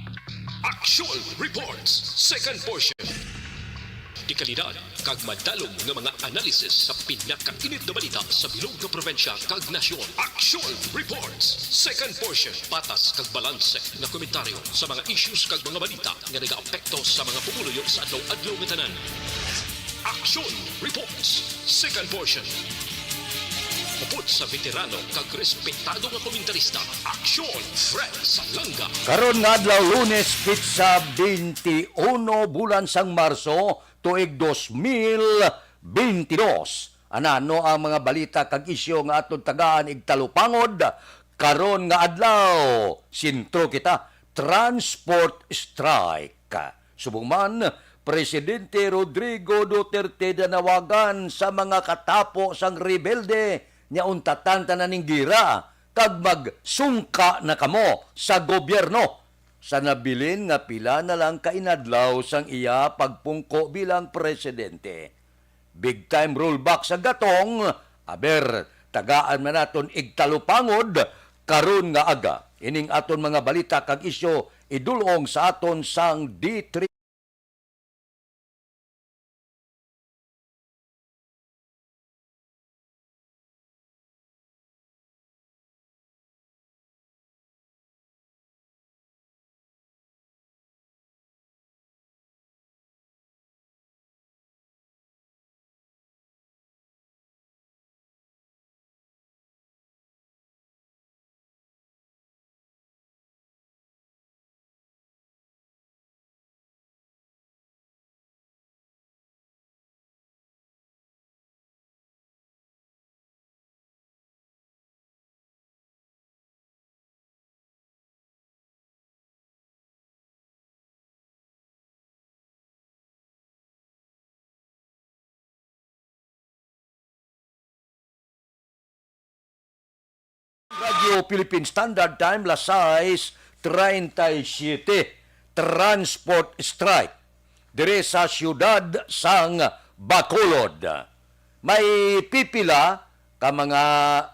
Actual Reports, second portion. Di kalidad, kag madalong nga mga analisis sa pinakainit na balita sa bilog na probinsya kag nasyon. Actual Reports, second portion. Patas kag balanse na komentaryo sa mga issues kag mga balita nga nagaapekto sa mga pumuluyo sa adlaw-adlaw nga tanan. Actual Reports, second portion. Upod sa veterano kag respetado nga komentarista, Aksyon Fred Salanga. Karon nga adlaw Lunes kitsa 21 bulan sang Marso tuig 2022. Anano ang mga balita kag isyu nga atong tagaan igtalupangod karon nga adlaw. Sintro kita transport strike. Subong man Presidente Rodrigo Duterte danawagan sa mga katapo sang rebelde nya untatan tanan ning gira kag magsungka na kamo sa gobyerno sa nabilin nga pila na lang kainadlaw sang iya pagpungko bilang presidente. Big time rollback sa gatong, aber tagaan man naton igtalupangod karon nga aga. Ining aton mga balita kag isyu idulong sa aton sang D3. Radio Philippine Standard Time, las 6:37. Transport strike dire sa siyudad sang Bacolod. May pipila ka mga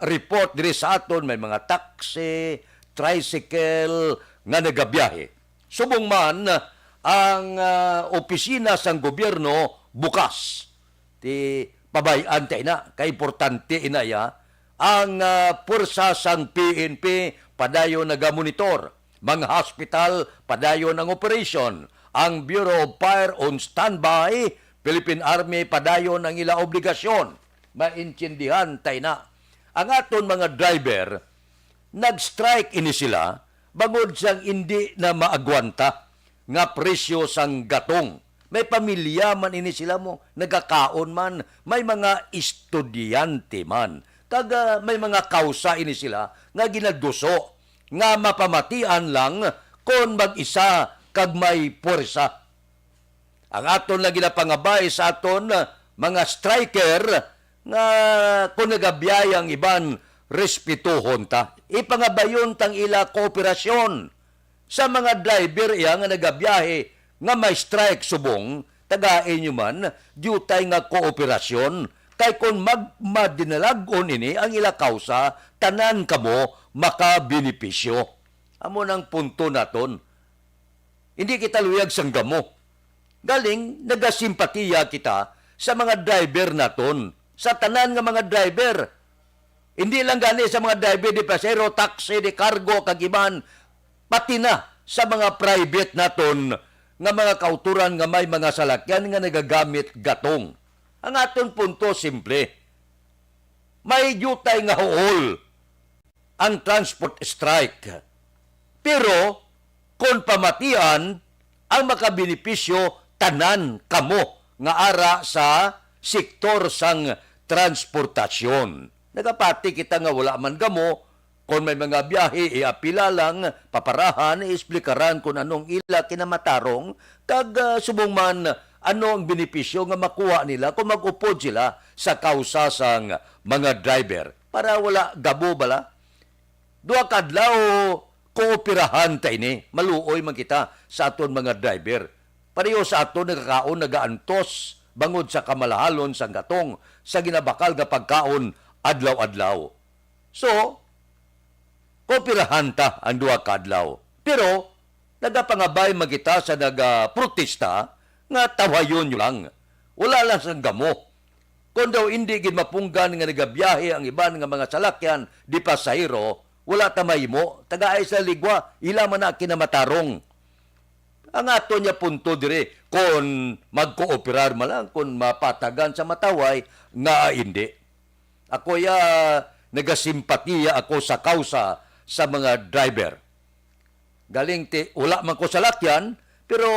report dire sa aton, may mga taxi, tricycle nga nagabiyahe. Subong man ang opisina sang gobyerno bukas. Ti pabayan tayo na, kay importante inaya ang pursa sang PNP padayon nagamonitor, mga hospital padayon ang operation, ang Bureau of Fire on standby, Philippine Army padayon ang ila obligasyon. Maintindihan tayo na. Ang aton mga driver, nag-strike ini sila bangod sang hindi na maagwanta nga presyo sang gatong. May pamilya man ini sila mo, nagkakaon man, may mga estudyante man. Kag may mga kausa ini sila nga ginaduso nga mapamatian lang kon mag-isa kag may puwersa. Ang aton lagi na pangabay sa aton mga striker nga kung nagabiyayang iban respetuhon ta. Ipangabayon tang ila kooperasyon sa mga driver iya nga nagabiyahe nga may strike subong tagain nyo man dutay nga kooperasyon. Kay kung magmadinalagon ini ang ila kausa, tanan kamo makabenepisyo. Amo nang punto naton. Hindi kita luyag sang gamo. Galing, nagasimpatiya kita sa mga driver naton. Sa tanan nga mga driver. Hindi lang gani sa mga driver di pasero, taxi, di cargo, kagiban. Pati na sa mga private naton nga mga kauturan nga may mga salakyan nga nagagamit gatong. Ang aton punto simple, may yutay nga hool ang transport strike. Pero kung pamatian, ang makabenepisyo tanan kamo nga ara sa sektor sang transportasyon. Nagapati kita nga wala man gamo, kung may mga biyahe, iapila lang, paparahan, iesplikaran kung anong ila kinamatarong, kag subong man ano ang benepisyo nga makuha nila kung mag-upod sila sa kausa sang mga driver. Para wala gabo bala. Dua kadlaw kooperahan tayo ni. Maluoy man kita sa aton mga driver. Pareho sa aton nagkakaon, nagaantos, bangod sa kamalahalon sang gatong, sa ginabakal nga pagkaon adlaw-adlaw. So, kooperahan ta ang dua kadlaw. Pero, Nagapangabay magita sa nag-protesta nga tawayon nyo lang. Wala lang sang gamo. Kung daw hindi gid mapunggan nga nagabiyahe ang iban nga mga salakyan di pasahero, wala ta mahimo, tagaay sa ligwa, ila man na kinamatarong. Ang ato niya punto dire, kung magkooperar man lang, kung mapatagan sa mataway, nga hindi. Ako nagasimpatiya ako sa kausa sa mga driver. Galing wala man ko sa lakyan, pero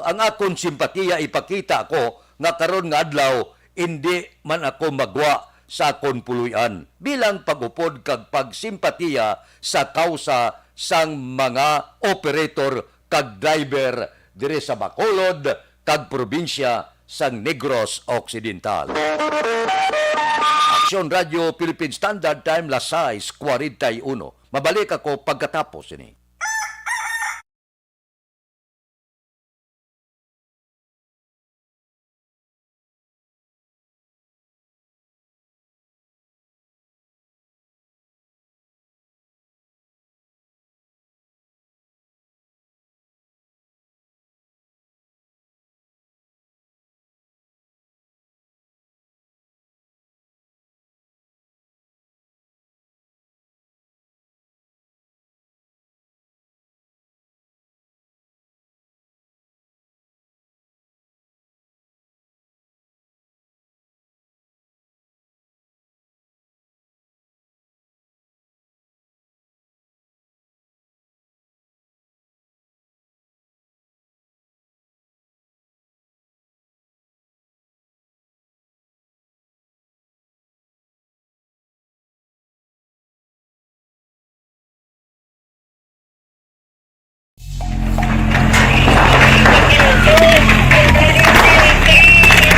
ang akong simpatiya ipakita ko nga karon nga adlaw, hindi man ako magwa sa akong puluyan bilang pagupod kag pagsimpatiya sa kausa sang mga operator kag driver dire sa Bacolod kag probinsya sang Negros Occidental. Aksyon Radio Philippine Standard Time las 6:41. Mabalik ako pagkatapos ini.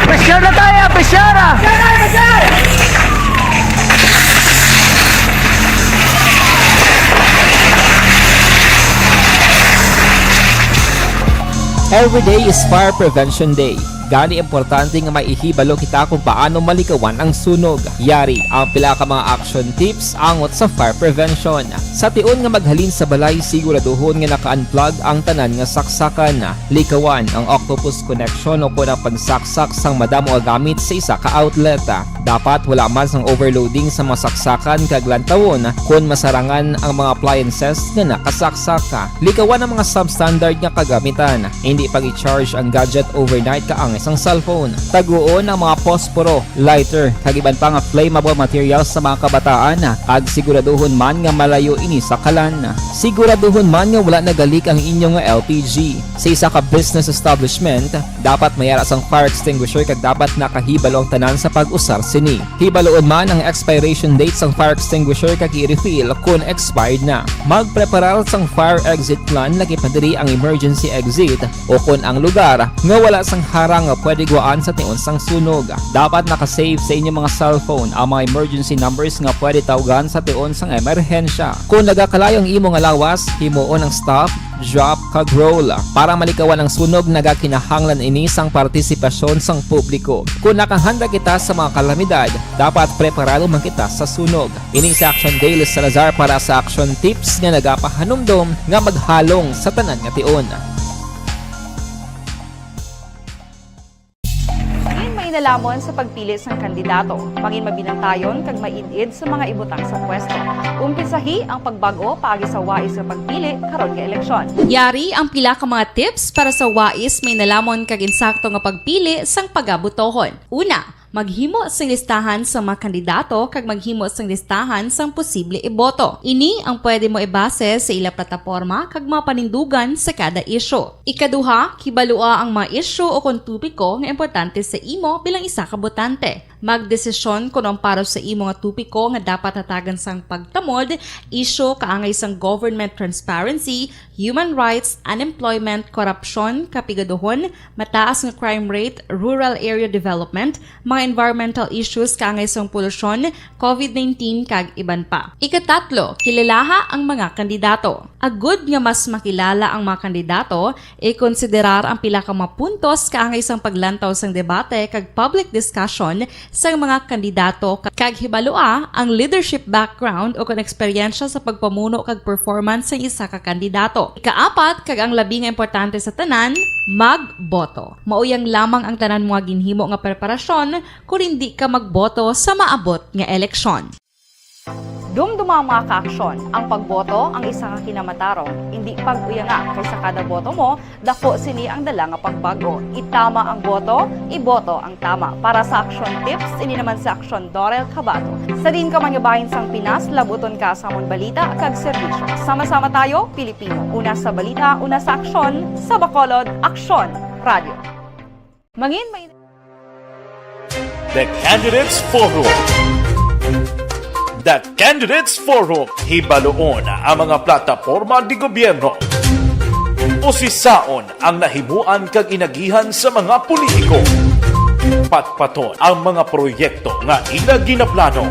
Pressure na tayo! Pressure! Every day is Fire Prevention Day. Gani importante nga maihibalo kita kung paano malikawan ang sunog. Yari ang pila ka mga action tips angot sa fire prevention. Sa tion nga maghalin sa balay, siguraduhon nga naka-unplug ang tanan nga saksakan. Likawan ang octopus connection o kung ang pagsaksak sang madamo nga gamit sa isa ka outlet. Dapat wala man sang overloading sa mga saksakan kag lantawon kung masarangan ang mga appliances nga nakasaksaka. Likawan ang mga substandard nga kagamitan. Hindi pag-i-charge ang gadget overnight kaang isang cellphone. Taguon ang mga posporo, lighter, kag iban pa nga flammable materials sa mga kabataan. Kag siguraduhon man nga malayo ini sa kalan. Siguraduhon man nga wala nagalik ang inyong LPG. Sa isa ka business establishment, dapat mayara sang fire extinguisher kag dapat nakahibalo ang tanan sa pag-usar sini. Hibaloon man ang expiration date sang fire extinguisher kag i-refill kung expired na. Magpreparar sang fire exit plan lagi pa diri ang emergency exit o kung ang lugar nga wala sang harang nga pwede guaan sa tion sang sunog. Dapat nakasave sa inyong mga cellphone ang mga emergency numbers nga pwede tawagan sa tion sang emerhensya. Kung nagakalayo ang imong alawas, himuon ang stop, drop, kag roll. Para malikawan ang sunog, nagakinahanglan ini sang partisipasyon sang publiko. Kung nakahanda kita sa mga kalamidad, dapat preparado man kita sa sunog. Ini sa Action Daily Salazar para sa action tips nga nagapahanumdom nga maghalong sa tanan nga tion. Nalamon sa pagpili ng kandidato, pangin mabinantayon kag mainid sa mga ibutang sa pwesto. Umpisahi ang pagbago paagi sa wais sa pagpili karon nga eleksyon. Yari ang pila ka mga tips para sa wais may nalamon kag insakto nga pagpili sang pagabutohon. Una, maghimo sang listahan sa mga kandidato kag maghimo sang listahan sang posible iboto. Ini ang pwede mo ibase sa ila plataporma kag mga panindugan sa kada isyu. Ikaduha, kibalua ang mga isyu o kung tupiko nga importante sa imo bilang isa ka botante. Magdesisyon kung ang para sa imo nga tupiko nga dapat hatagan sang pagtamod, isyu kaangay sang government transparency, human rights, unemployment, korupsyon, kapigaduhon, mataas nga crime rate, rural area development, mga mga environmental issues kaangay sa polusyon, COVID-19 kag iban pa. Ikatatlo, kilalaha ang mga kandidato. Agud nga mas makilala ang mga kandidato, i-konsiderar ang pila ka mga puntos kaangay sang paglantaw sang debate kag public discussion sa mga kandidato kag hibalua ang leadership background o kon eksperyensya sa pagpamuno kag performance sa isa ka kandidato. Ikaapat kag ang labi nga importante sa tanan, magboto. Mauyang lamang ang tanan mga ginhimo nga preparasyon kung hindi ka magboto sa maabot nga eleksyon. Dumduma ang mga kaaksyon. Ang pagboto ang isa ka kinamatarong. Hindi pag-uyanga kaysa kada boto mo, dako sini ang dala nga pagbago. Itama ang boto, iboto ang tama. Para sa action tips, ini naman sa action Dorel Cabato. Sa din ka manyabahin sang Pinas, labuton ka sa amon balita kag serbisyo. Sama-sama tayo, Pilipino. Una sa balita, una sa aksyon, sa Bacolod, Aksyon Radio. Mangin may The Candidates Forum. The Candidates Forum, hibaloon ang mga plataporma di gobyerno. Usisaon ang nahimuan kag inagihan sa mga politiko. Patpaton ang mga proyekto nga ila ginaplano.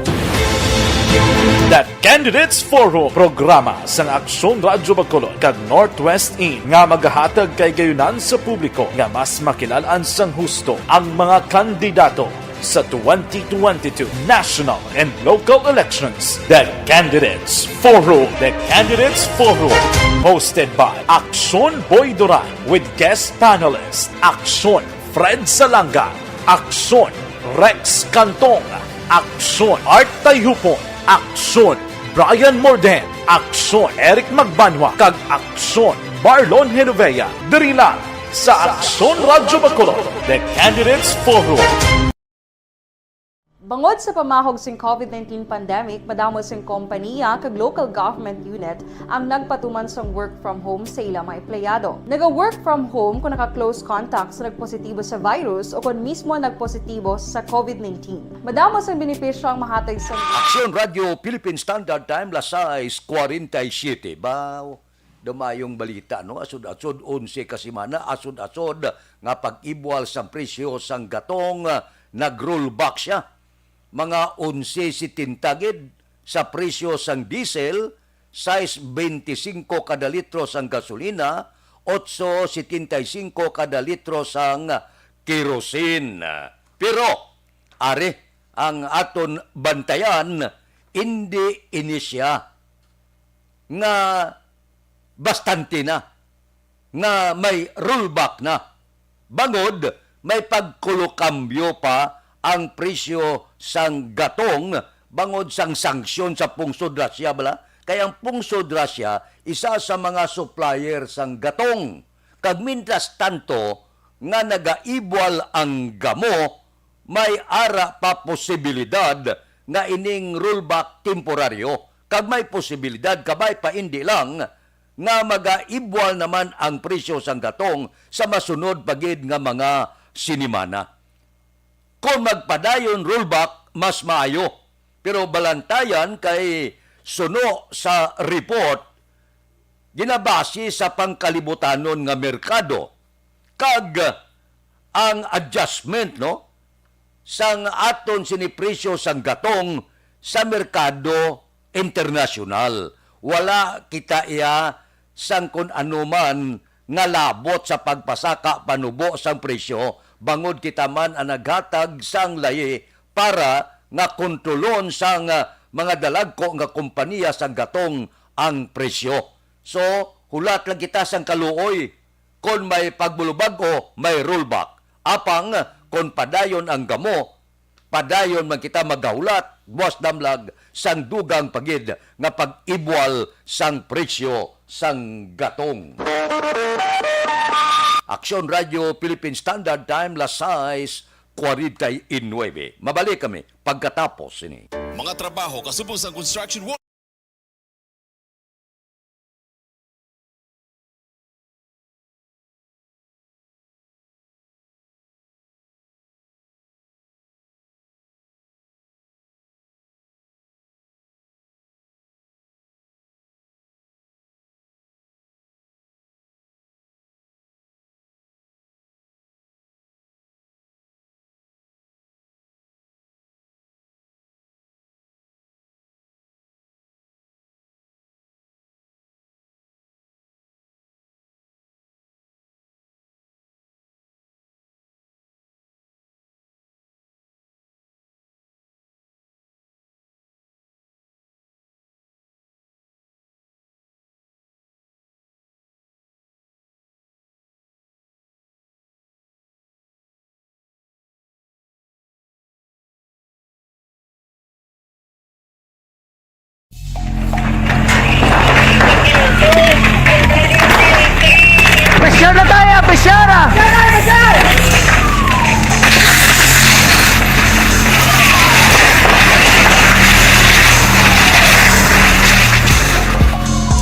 The Candidates Forum, programa sang Aksyon Radyo Bacolod kag Northwest In nga magahatag kay gayunan sa publiko nga mas makilalaan sang husto ang mga kandidato sa 2022 national and local elections. The Candidates Forum. The Candidates Forum. Hosted by Aksyon Boy Duran with guest panelist Aksyon Fred Salanga, Aksyon Rex Cantong, Aksyon Art Tayhupon, Aksyon Brian Morden, Aksyon Eric Magbanwa, kag Aksyon Marlon Genovea. Diri lang sa Aksyon Radyo Bacolod. The Candidates Forum. Bangod sa pamahog sing COVID-19 pandemic, madamo sing kompanya kag local government unit ang nagpatuman sang work from home sa ilang mga empleyado. Naga-work from home kung naka-close contact sa nagpositibo sa virus o kung mismo nagpositibo sa COVID-19. Madamo sang benepisyo ang mahatag sa Aksyon Radio Philippine Standard Time, lasais 47. Baw, dumayong balita, no? Asod-asod 11 ka semana, asod-asod nga pag-ibwal sang presyo sang gatong, nag-rollback siya. Mga 11.70 gid sa presyo sang diesel, 6.25 kada litro sang gasolina, 8.75 kada litro sang kerosene. Pero, are, ang aton bantayan, hindi inisya nga bastante na, nga may rollback na. Bangod, may pagkulokambyo pa ang presyo sang gatong bangod sang sanksyon sa pungsod Russia bala. Kaya ang pungsod Russia, isa sa mga supplier sang gatong. Kag mintas tanto nga nagaibwal ang gamo, may ara pa posibilidad nga ining rollback temporaryo. Kag may posibilidad, kabay pa hindi lang, nga magaibwal naman ang presyo sang gatong sa masunod pagid nga mga sinimana. Kung magpadayon rollback, mas maayo. Pero balantayan kay suno sa report, ginabasi sa pangkalibutanon nga merkado. Kag ang adjustment, no, sang aton sinipresyo sang gatong sa merkado internasyonal. Wala kita iya sang kun anuman nga labot sa pagpasaka panubo sang presyo, bangod kita man ang naghatag sang layi para nga kontrolon sang mga dalagko nga kompanya sang gatong ang presyo. So, hulat lang kita sang kaluoy. Kung may pagbulubag o may rollback. Apang, kung padayon ang gamo, padayon man kita magahulat, buwas damlag, sang dugang pagid nga pag-ibwal sang presyo sang gatong. Aksyon Radio Philippine Standard Time, lasais 49. Mabalik kami pagkatapos ini. Mga trabaho kasubong sa construction work.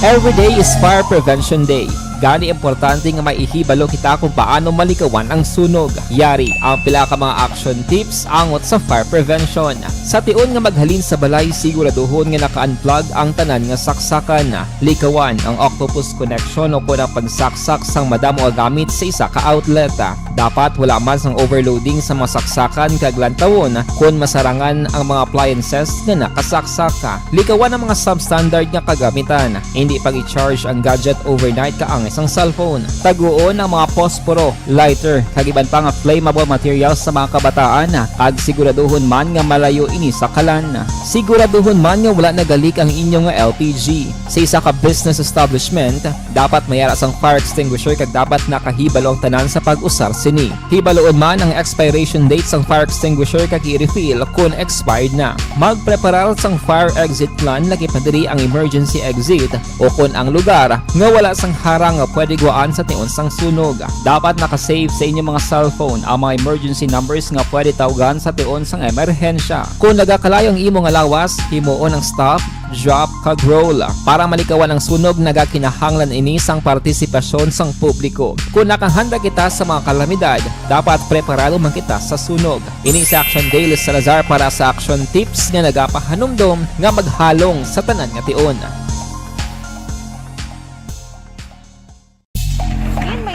Every day is Fire Prevention Day. Gani importante nga maihibalo kita kung paano malikawan ang sunog. Yari ang pila ka mga action tips angot sa fire prevention. Sa tion nga maghalin sa balay, siguraduhon nga naka-unplug ang tanan nga saksakan. Likawan ang octopus connection o kung ang pagsaksak sang madamo nga gamit sa isa ka outlet. Dapat wala man sang overloading sa mga saksakan kag lantawon kung masarangan ang mga appliances nga nakasaksaka. Likawan ang mga substandard nga kagamitan. Hindi pag i-charge ang gadget overnight kaang isang cellphone. Taguon ang mga posporo, lighter, kag iban pa nga flammable materials sa mga kabataan. Ag siguraduhon man nga malayo ini sa kalan. Siguraduhon man nga wala nagalik ang inyong nga LPG. Sa isa ka business establishment, dapat mayara sang fire extinguisher kag dapat nakahibalo ang tanan sa pag-usar sini. Hibaloon man ang expiration date sang fire extinguisher kag i-refill kung expired na. Magpreparar sang fire exit plan lagi pa diri ang emergency exit o kung ang lugar nga wala sang harang nga pwede guwaan sa tion sang sunog. Dapat nakasave sa inyong mga cellphone ang mga emergency numbers nga pwede tawagan sa tion sang emerhensya. Kung nagakalayo ang imo nga lawas, himuon ang stop, drop, kag roll. Para malikawan ang sunog, nagakinahanglan ini sang partisipasyon sang publiko. Kung nakahanda kita sa mga kalamidad, dapat preparado man kita sa sunog. Ini sa Action Daily Salazar para sa action tips nga nagapahanumdom nga maghalong sa tanan nga tion.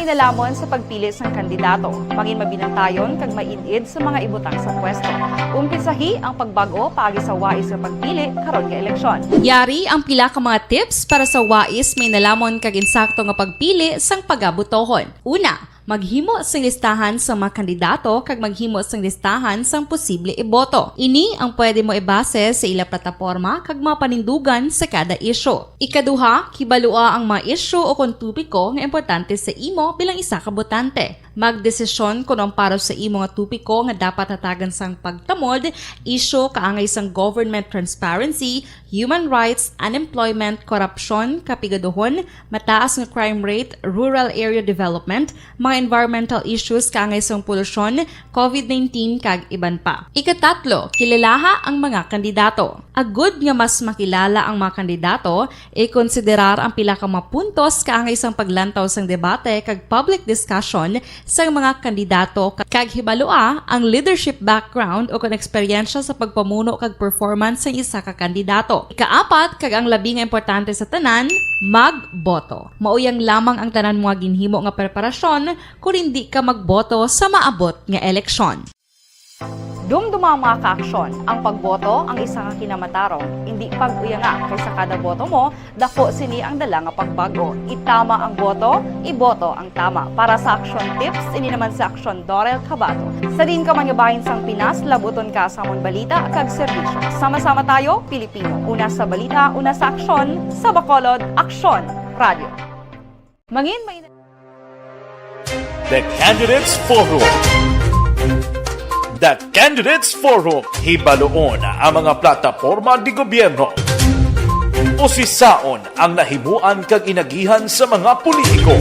Nalamon sa pagpili sang kandidato, mangin mabinantayon kag mainid sa mga ibutang sa pwesto. Umpisahi ang pagbago paagi sa wais sa pagpili karon nga eleksyon. Yari ang pila ka mga tips para sa wais may nalamon kag insakto nga pagpili sang pagabutohon. Una, maghimo sang listahan sa mga kandidato kag maghimo sang listahan sang posible iboto. Ini ang pwede mo ibase sa ila plataporma kag mga panindugan sa kada isyu. Ikaduha, kibalua ang mga isyu o kung tupiko nga importante sa imo bilang isa ka botante. Magdesisyon kung ang para sa imo nga tupiko nga dapat hatagan sang pagtamod, isyu kaangay sang government transparency, human rights, unemployment, korupsyon, kapigaduhon, mataas nga crime rate, rural area development, mga environmental issues kaangay sang polusyon, COVID-19 kag iban pa. Ikatatlo, kilalaha ang mga kandidato. Agud nga mas makilala ang mga kandidato, i-konsiderar ang pila ka mga puntos kaangay sang paglantaw sang debate kag public discussion sang mga kandidato kag hibalua ang leadership background o kung eksperyensya sa pagpamuno kag performance sa isa ka kandidato. Ikaapat, kag ang labi nga importante sa tanan, magboto. Mauyang lamang ang tanan mga ginhimo nga preparasyon kung hindi ka magboto sa maabot nga eleksyon. Dumduma ang mga kaaksyon, ang pagboto ang isa ka kinamatarong, hindi pag-uyanga kaysa kada boto mo, dako sini ang dala nga pagbago. Itama ang boto, iboto ang tama. Para sa action tips, ini naman sa action Dorel Cabato. Sa din ka manyabahin sang Pinas, labuton ka sa amon balita kag serbisyo. Sama-sama tayo, Pilipino. Una sa balita, una sa aksyon, sa Bacolod, Aksyon Radio. Mangin may The Candidates Forum. The Candidates Forum. Hibaloon ang mga plataporma di gobyerno. Usisaon ang nahimuan kag inagihan sa mga politiko.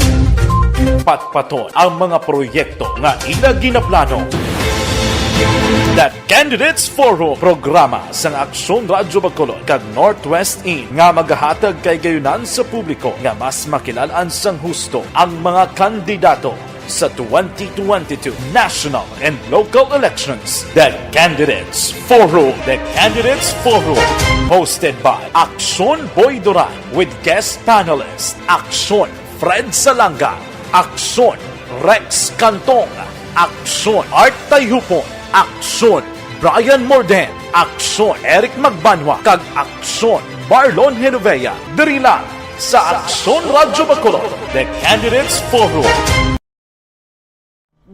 Patpaton ang mga proyekto nga ila ginaplano. The Candidates Forum, programa sang Aksyon Radyo Bacolod kag Northwest In nga magahatag kay gayunan sa publiko nga mas makilalaan sang husto ang mga kandidato sa 2022 national and local elections. The Candidates Forum. The Candidates Forum. Hosted by Aksyon Boy Duran with guest panelists Aksyon Fred Salanga, Aksyon Rex Cantong, Aksyon Art Tayhupon, Aksyon Brian Morden, Aksyon Eric Magbanwa, kag Aksyon Marlon Genovea. Diri lang sa Aksyon Radyo Bacolod. The Candidates Forum.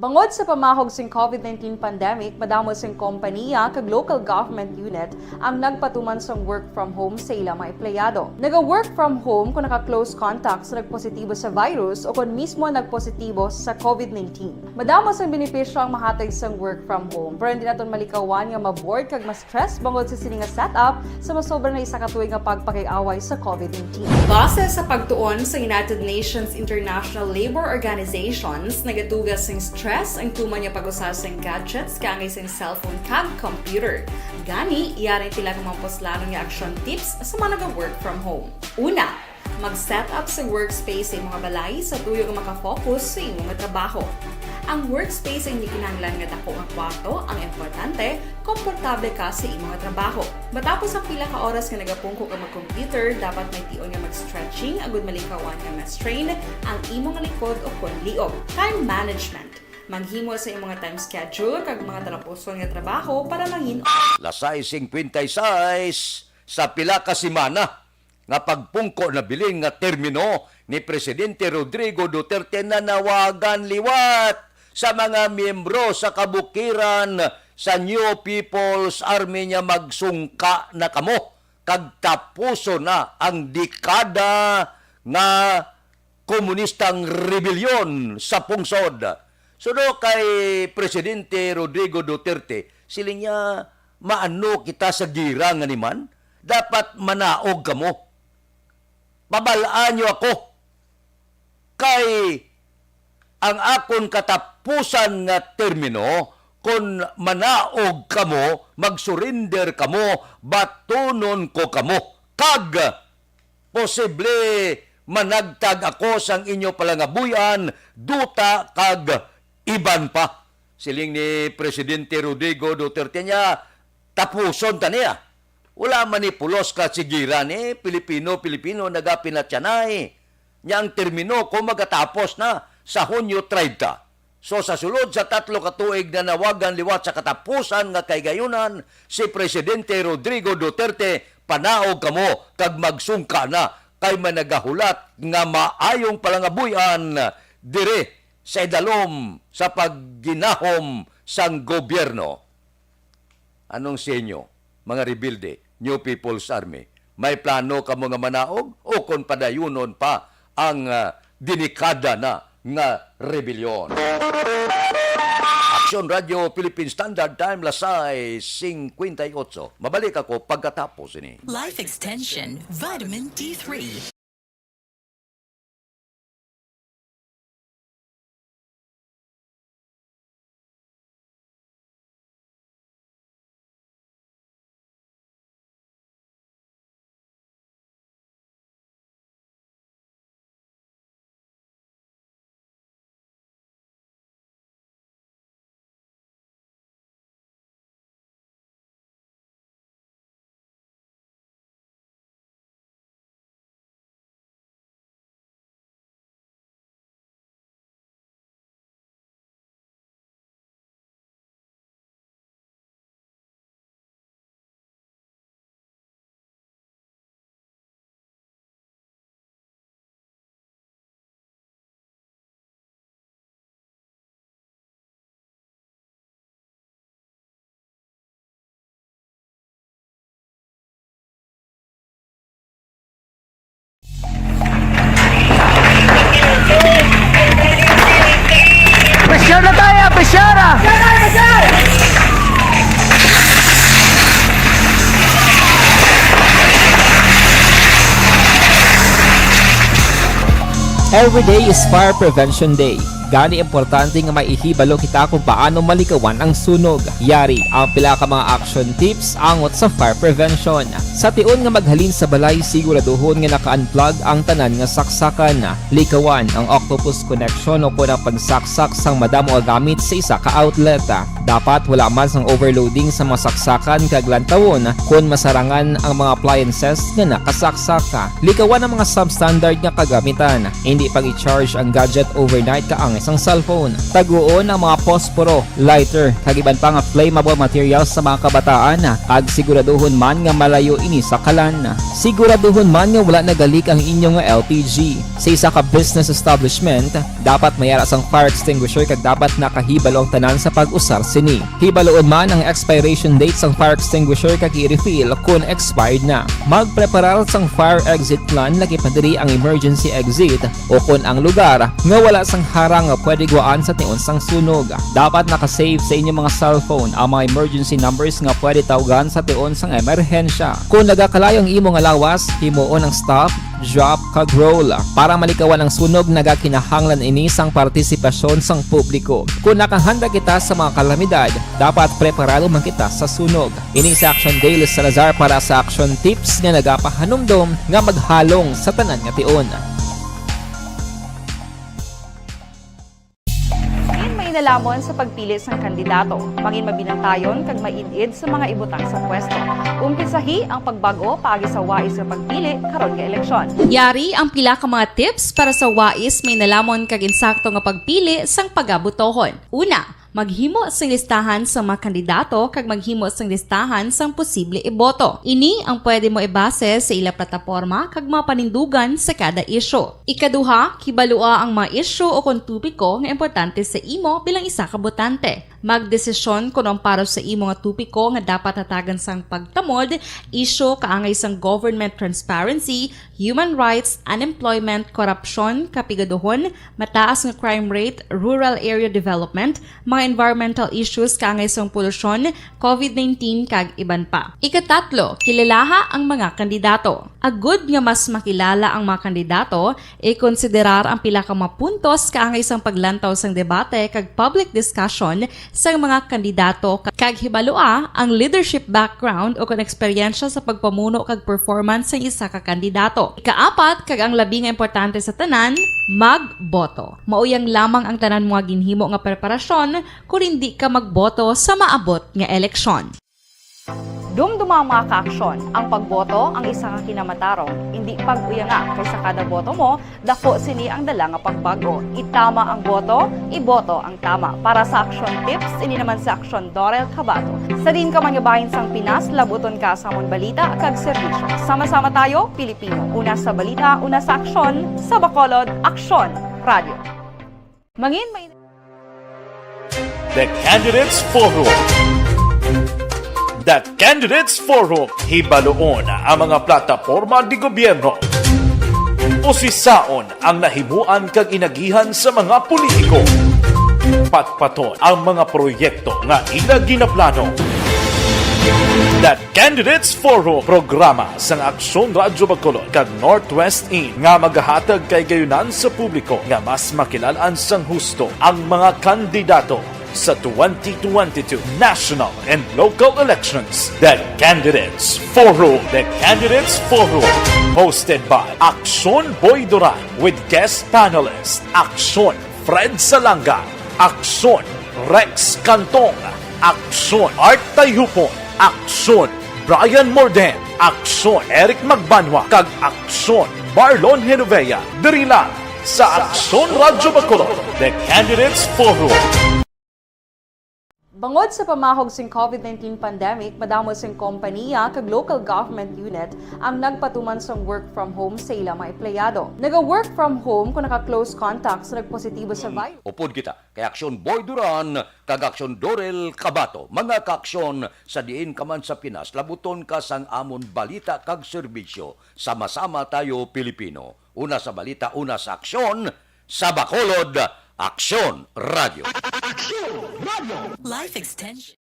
Bangod sa pamahog sing COVID-19 pandemic, madamo sing kompanya kag local government unit ang nagpatuman sang work from home sa ilang mga empleyado. Naga-work from home kung naka-close contact sa nagpositibo sa virus o kung mismo nagpositibo sa COVID-19. Madamo sang benepisyo ang mahatag sang work from home, pero hindi naton malikawan nga ma-bored kag ma-stress bangod sa sini nga setup sa masobra na isa ka tuig nga pagpakiaway sa COVID-19. Base sa pagtuon sa United Nations International Labor Organizations, nagatugas sing stress ang tuman niya pag-usas ng gadgets kaangay sa cellphone kag computer. Gani, iyarin tila ng mga poslanong nga action tips sa mga nag-work from home. Una, Mag-set up sa workspace sa imong balay sa tuyo nga makafocus sa imong nga trabaho. Ang workspace ay hindi kinahanglan nga dako nga kwarto, ang importante, komportable ka sa imong nga trabaho. Matapos ang pila ka oras nga nagapungko ka mag-computer, dapat may tion nga mag-stretching agud malikawan nga ma-strain ang imong likod o kon liog. Time management. Maghimo sa imong nga time schedule kag mga talapuson nga trabaho para mangin Lasay 56 sa pila ka semana nga pagpungko na biling nga termino ni Presidente Rodrigo Duterte na nawagan liwat sa mga miyembro sa kabukiran sa New People's Army niya magsungka na kamo kag tapuso na ang dekada nga komunistang rebelyon sa pungsod. Suno kay Presidente Rodrigo Duterte, siling niya maano kita sa gira nga niman, dapat manaog kamo. Babalaan niyo ako kay ang akon katapusan nga termino kung manaog kamo, mag-surrender kamo, batunon ko kamo. Kag posible managtag ako sang inyo palangabuyan, duta kag iban pa. Siling ni Presidente Rodrigo Duterte niya, tapuson ta niya. Wala manipulos ka sigiran Pilipino nagapin at yanay. Niyang termino ko magatapos na sa Hunyo 30. So sa sulod sa 3 katuig na nawagan liwat sa katapusan nga kay gayunan, si Presidente Rodrigo Duterte panaog kamo kag magsungka na kay managahulat nga maayong palangabuyan dire sa idalom sa pagginahom sang gobyerno. Anong senyo? Mga rebelde, New People's Army, may plano ka mga manaog o kung padayunon pa ang dinikada na nga rebelyon. Aksyon Radio Philippine Standard Time, Lasay 58. Mabalik ako pagkatapos ini. Life Extension Vitamin D3. Pressure na tayo, pressure! Every day is Fire Prevention Day. Gani importante nga maihibalo kita kung paano malikawan ang sunog. Yari ang pila ka mga action tips angot sa fire prevention. Sa tion nga maghalin sa balay, siguraduhon nga naka-unplug ang tanan nga saksakan. Likawan ang octopus connection o kung ang pagsaksak sang madamo nga gamit sa isa ka outlet. Dapat wala man sang overloading sa mga saksakan kag lantawon kung masarangan ang mga appliances nga nakasaksaka. Likawan ang mga substandard nga kagamitan. Hindi pag i-charge ang gadget overnight kaang isang cellphone. Taguon ang mga posporo, lighter, kag iban pa nga flammable materials sa mga kabataan. Kag siguraduhon man nga malayo ini sa kalan. Siguraduhon man nga wala nagalik ang inyong LPG. Sa isa ka business establishment, dapat mayara sang fire extinguisher kag dapat nakahibalo ang tanan sa pag-usar sini. Hibaloon man ang expiration date sang fire extinguisher kag i-refill kung expired na. Magpreparar sang fire exit plan lagi pa diri ang emergency exit o kung ang lugar nga wala sang harang nga pwede guwaan sa tiun sang sunog. Dapat nakasave sa inyong mga cellphone ang mga emergency numbers nga pwede tawagan sa tiun sang emerhensya. Kung nagakalayo ang imong alawas, himuon ang stop, drop, kag roll. Para malikawan ang sunog, nagakinahanglan ini sang partisipasyon sang publiko. Kung nakahanda kita sa mga kalamidad, dapat preparado man kita sa sunog. Ini sa Action Daily Salazar para sa Action Tips nga nagapahanumdom nga maghalong sa tanan nga tiun. May nalamon sa pagpili sang kandidato, mangin mabinantayon kag mainid sa mga ibutang sa pwesto. Umpisahi ang pagbago paagi sa wais nga pagpili karon nga eleksyon. Yari ang pila ka mga tips para sa wais may nalamon kag insakto nga pagpili sang pagabutohon. Una, maghimo sang listahan sa mga kandidato kag maghimo sang listahan sang posible iboto. Ini ang pwede mo ibase sa ila plataporma kag mga panindugan sa kada isyu. Ikaduha, kibalua ang mga isyu o kung tupiko nga importante sa imo bilang isa ka botante. Magdesisyon kung ang para sa imo nga tupiko nga dapat hatagan sang pagtamod, isyu kaangay sang government transparency, human rights, unemployment, korupsyon, kapigaduhon, mataas nga crime rate, rural area development, mga environmental issues kaangay sang polusyon, COVID-19 kag iban pa. Ikatatlo, kilalaha ang mga kandidato. Agud nga mas makilala ang mga kandidato, i-konsiderar ang pila ka mga puntos kaangay sang paglantaw sang debate kag public discussion sang mga kandidato kag hibalua ang leadership background o kon eksperyensya sa pagpamuno kag performance sa isa ka kandidato. Ikaapat, kag ang labi nga importante sa tanan, magboto. Mauyang lamang ang tanan mga ginhimo nga preparasyon kung hindi ka magboto sa maabot nga eleksyon. Dumduma ang mga kaaksyon, ang pagboto ang isa ka kinamatarong, hindi pag-uyanga kaysa kada boto mo, dako sini ang dala nga pagbago. Itama ang boto, iboto ang tama. Para sa Action Tips, ini naman sa Action Dorel Cabato. Sa din ka man nga bahin sang Pinas, labuton ka sa among balita kag serbisyo. Sama-sama tayo, Pilipino. Una sa balita, una sa aksyon, sa Bacolod, Aksyon Radio. Mangin may The Candidates Forum. The Candidates Forum, hibaloon ang mga plataporma di gobyerno. Usisaon ang nahimuan kag inagihan sa mga politiko. Patpaton ang mga proyekto nga ila ginaplano. The Candidates Forum, programa sang Aksyon Radyo Bacolod kag Northwest In nga magahatag kay gayunan sa publiko nga mas makilalaan sang husto ang mga kandidato sa 2022 national and local elections. The Candidates Forum. The Candidates Forum. Hosted by Aksyon Boy Duran with guest panelists Aksyon Fred Salanga, Aksyon Rex Cantong, Aksyon Art Tayupon, Aksyon Brian Morden, Aksyon Eric Magbanwa, kag Aksyon Marlon Genovea. Diri lang sa Aksyon Radyo Bacolod. The Candidates Forum. Bangod sa pamahog sing COVID-19 pandemic, madamo sing kompanya kag local government unit ang nagpatuman sang work from home sa ilang mga empleyado. Naga-work from home kung naka-close contacts na nagpositibo sa virus. Upod kita kay Aksyon Boy Duran kag Aksyon Dorel Cabato. Mga kaaksyon sa diin ka man sa Pinas, labuton ka sang amon balita kag serbisyo. Sama-sama tayo, Pilipino. Una sa balita, una sa aksyon, sa Bacolod, Aksyon Radio. Life Extension.